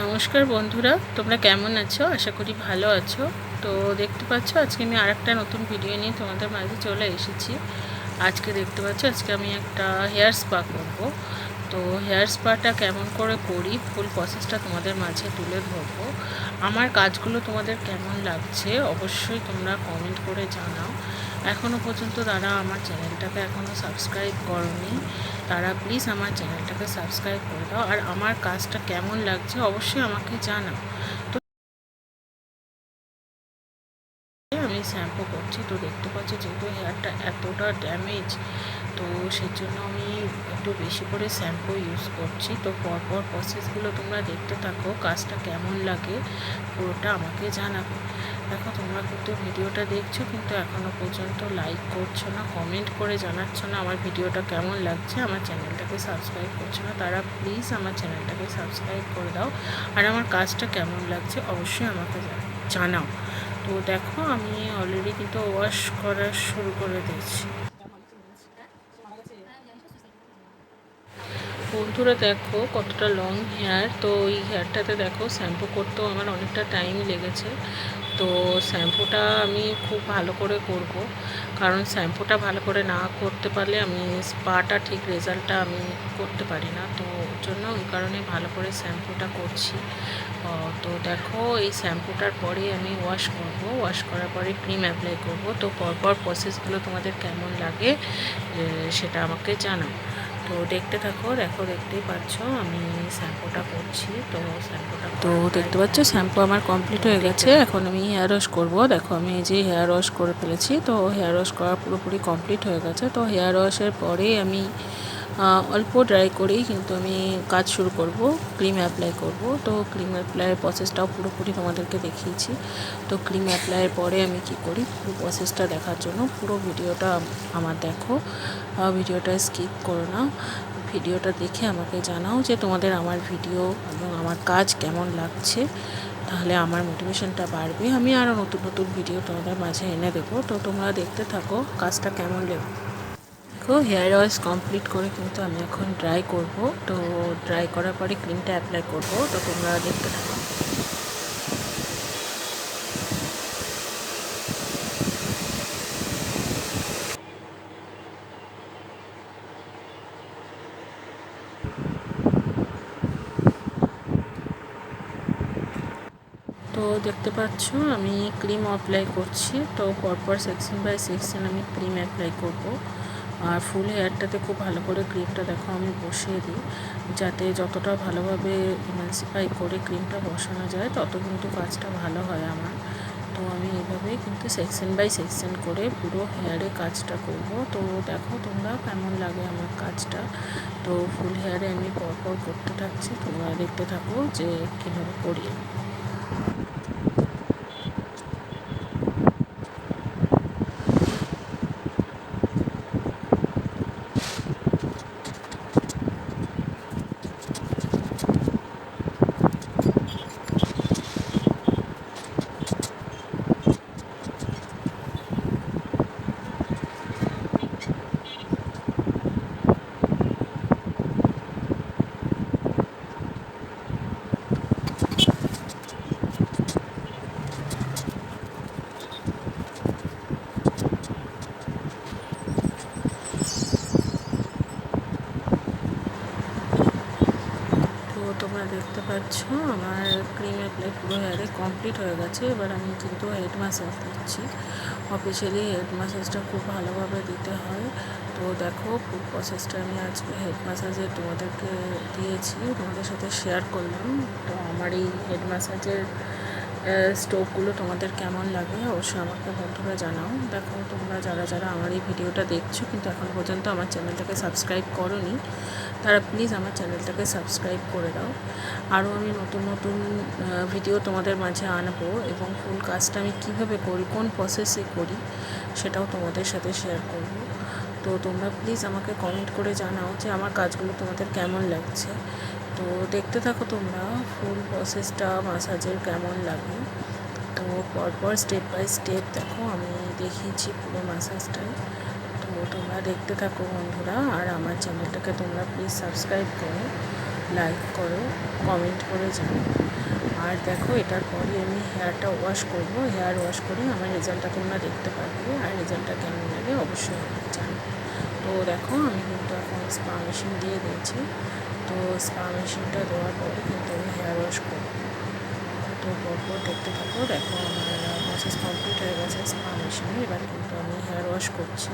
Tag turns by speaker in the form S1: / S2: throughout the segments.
S1: নমস্কার বন্ধুরা, তোমরা কেমন আছো? আশা করি ভালো আছো। তো দেখতে পাচ্ছ আজকে আমি আরেকটা নতুন ভিডিও নিয়ে তোমাদের মাঝে চলে এসেছি। আজকে দেখতে পাচ্ছ আজকে আমি একটা হেয়ার স্পা করব। তো হেয়ার স্পাটা কেমন করে করি ফুল প্রসেসটা তোমাদের মাঝে তুলে ধরবো। আমার কাজগুলো তোমাদের কেমন লাগছে অবশ্যই তোমরা কমেন্ট করে জানাও। এখনও পর্যন্ত যারা আমার চ্যানেলটাকে এখনও সাবস্ক্রাইব করোনি তারা প্লিজ আমার চ্যানেলটাকে সাবস্ক্রাইব করে দাও, আর আমার কাজটা কেমন লাগছে অবশ্যই আমাকে জানাও। তো আমি শ্যাম্পু করছি, তো দেখতে পাচ্ছি যেহেতু হেয়ারটা এতটা ড্যামেজ, তো সেজন্য আমি একটু বেশি করে শ্যাম্পু ইউজ করছি। তো পরপর প্রসেসগুলো তোমরা দেখতে থাকো, কাজটা কেমন লাগে পুরোটা আমাকে জানাবে। দেখো তোমরা কিন্তু ভিডিওটা দেখছো কিন্তু এখনও পর্যন্ত লাইক করছো না, কমেন্ট করে জানাচ্ছ না আমার ভিডিওটা কেমন লাগছে, আমার চ্যানেলটাকে সাবস্ক্রাইব করছো না। তারা প্লিজ আমার চ্যানেলটাকে সাবস্ক্রাইব করে দাও, আর আমার কাজটা কেমন লাগছে অবশ্যই আমাকে জানাও। তো দেখো আমি অলরেডি কিন্তু ওয়াশ করা শুরু করে দিয়েছি। বন্ধুরা দেখো কতটা লং হেয়ার, তো এই হেয়ারটাতে দেখো শ্যাম্পু করতেও আমার অনেকটা টাইম লেগেছে। তো শ্যাম্পুটা আমি খুব ভালো করে করব, কারণ শ্যাম্পুটা ভালো করে না করতে পারলে আমি স্পাটা ঠিক রেজাল্টটা আমি করতে পারি না। তো ওর জন্য ওই কারণে ভালো করে শ্যাম্পুটা করছি। তো দেখো এই শ্যাম্পুটার পরে আমি ওয়াশ করব, ওয়াশ করার পরে ক্রিম অ্যাপ্লাই করব। তো পরপর প্রসেসগুলো তোমাদের কেমন লাগে সেটা আমাকে জানাও। তো দেখতে থাকো, দেখো দেখতেই পাচ্ছ আমি শ্যাম্পুটা করছি। তো দেখতে পাচ্ছ শ্যাম্পু আমার কমপ্লিট হয়ে গেছে, এখন আমি হেয়ার ওয়াশ করবো। দেখো আমি এই যে হেয়ার ওয়াশ করে ফেলেছি, তো হেয়ার ওয়াশ করা পুরোপুরি কমপ্লিট হয়ে গেছে। তো হেয়ার ওয়াশের পরে আমি অল্প ড্রাই করেই কিন্তু আমি কাজ শুরু করব, ক্রিম অ্যাপ্লাই করব। তো ক্রিম অ্যাপ্লাইয়ের প্রসেসটাও পুরোপুরি তোমাদেরকে দেখিয়েছি। তো ক্রিম অ্যাপ্লাইয়ের পরে আমি কি করি পুরো প্রসেসটা দেখার জন্য পুরো ভিডিওটা আমার দেখো, ভিডিওটা স্কিপ করো না। ভিডিওটা দেখে আমাকে জানাও যে তোমাদের আমার ভিডিও এবং আমার কাজ কেমন লাগছে, তাহলে আমার মোটিভেশনটা বাড়বে, আমি আরও নতুন নতুন ভিডিও তোমাদের মাঝে এনে দেবো। তো তোমরা দেখতে থাকো কাজটা কেমন লাগবে। দেখো হেয়ার ওয়াশ কমপ্লিট করে কিন্তু আমি এখন ড্রাই করব। তো ড্রাই করার পরে ক্রিমটা অ্যাপ্লাই করব, তো তোমরা দেখতে থাকো। তো দেখতে পাচ্ছ আমি ক্রিম অ্যাপ্লাই করছি। তো পরপর সেকশন বাই সেকশন আমি ক্রিম অ্যাপ্লাই করব, আর ফুল হেয়ারটাতে খুব ভালো করে ক্রিমটা দেখো আমি বসিয়ে দিই, যাতে যতটা ভালোভাবে ইমালসিফাই করে ক্রিমটা বসানো যায় তত কিন্তু কাজটা ভালো হয় আমার। তো আমি এইভাবেই কিন্তু সেকশন বাই সেকশন করে পুরো হেয়ারে কাজটা করব। তো দেখো তোমরা কেমন লাগে আমার কাজটা। তো ফুল হেয়ারে আমি পরপর করতে থাকছি, তোমরা দেখতে থাকো যে কীভাবে করি। তো তোমরা দেখতে পাচ্ছ আমার ক্রিম অ্যাপ্লাই পুরো হেয়ারে কমপ্লিট হয়ে গেছে। এবার আমি কিন্তু হেড ম্যাসাজ দিচ্ছি। অফিসিয়ালি হেড ম্যাসাজটা খুব ভালোভাবে দিতে হয়। তো দেখো ফুল প্রসেসটা আমি আজকে হেড ম্যাসাজে তোমাদেরকে দিয়েছি, তোমাদের সাথে শেয়ার করলাম। তো আমার এই হেড ম্যাসাজের স্টোভগুলো তোমাদের কেমন লাগে অবশ্যই আমাকে বন্ধুরা জানাও। দেখো তোমরা যারা যারা আমার এই ভিডিওটা দেখছো কিন্তু এখন পর্যন্ত আমার চ্যানেলটাকে সাবস্ক্রাইব করোনি, তারা প্লিজ আমার চ্যানেলটাকে সাবস্ক্রাইব করে দাও। আরও আমি নতুন নতুন ভিডিও তোমাদের মাঝে আনবো, এবং ফুল কাজটা আমি কীভাবে করি, কোন প্রসেসে করি সেটাও তোমাদের সাথে শেয়ার করব। তো তোমরা প্লিজ আমাকে কমেন্ট করে জানাও যে আমার কাজগুলো তোমাদের কেমন লাগছে। তো দেখতে থাকো তোমরা ফুল প্রসেসটা ম্যাসাজের কেমন লাগে। তো পরপর স্টেপ বাই স্টেপ দেখো আমি দেখিয়েছি পুরো ম্যাসাজটাই। তো তোমরা দেখতে থাকো বন্ধুরা, আর আমার চ্যানেলটাকে তোমরা প্লিজ সাবস্ক্রাইব করো। লাইক করো, কমেন্ট করে জানাও। আর দেখো এটার পরে আমি হেয়ারটা ওয়াশ করব। হেয়ার ওয়াশ করে আমার রেজাল্টটা তোমরা দেখতে পারবে, আর রেজাল্টটা কেমন লাগে অবশ্যই আমাকে জানাও। তো দেখো আমি কিন্তু এখন স্পা মেশিন দিয়ে দিয়েছি। তো স্পা মেশিনটা দেওয়ার পরে কিন্তু আমি হেয়ার ওয়াশ করব। তো পরপর দেখতে থাকো। দেখো আমার ম্যাসেজ কমপ্লিট হয়ে গেছে স্পা মেশিনে। এবার কিন্তু আমি হেয়ার ওয়াশ করছি।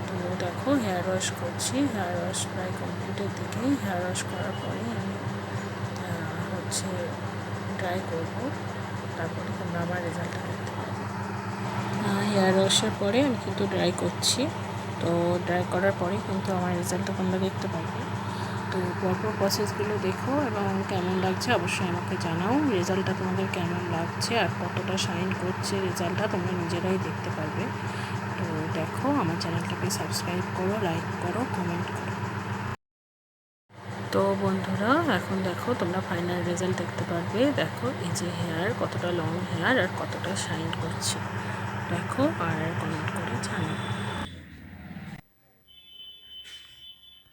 S1: তো দেখো হেয়ার ওয়াশ করছি, হেয়ার ওয়াশ প্রায় কমপ্লিটের দিকে। হেয়ার ওয়াশ করার পরে আমি হচ্ছে ড্রাই করব, তারপরে তোমরা আমার রেজাল্টটা দেখতে পাবে। হেয়ার ওয়াশের পরে আমি কিন্তু ড্রাই করছি। তো ড্রাই করার পরে কিন্তু আমার রেজাল্টটা তোমরা দেখতে পাবে। তো পরপর প্রসেসগুলো দেখো এবং কেমন লাগছে অবশ্যই আমাকে জানাও। রেজাল্টটা তোমাদের কেমন লাগছে আর কতটা শাইন করছে রেজাল্টটা তোমরা নিজেরাই দেখতে পারবে। তো দেখো আমার চ্যানেলটাকে সাবস্ক্রাইব করো, লাইক করো, কমেন্ট করো। তো বন্ধুরা এখন দেখো তোমরা ফাইনাল রেজাল্ট দেখতে পারবে। দেখো এই যে হেয়ার, কতটা লং হেয়ার আর কতটা শাইন করছে দেখো, আর কমেন্ট করে জানাও।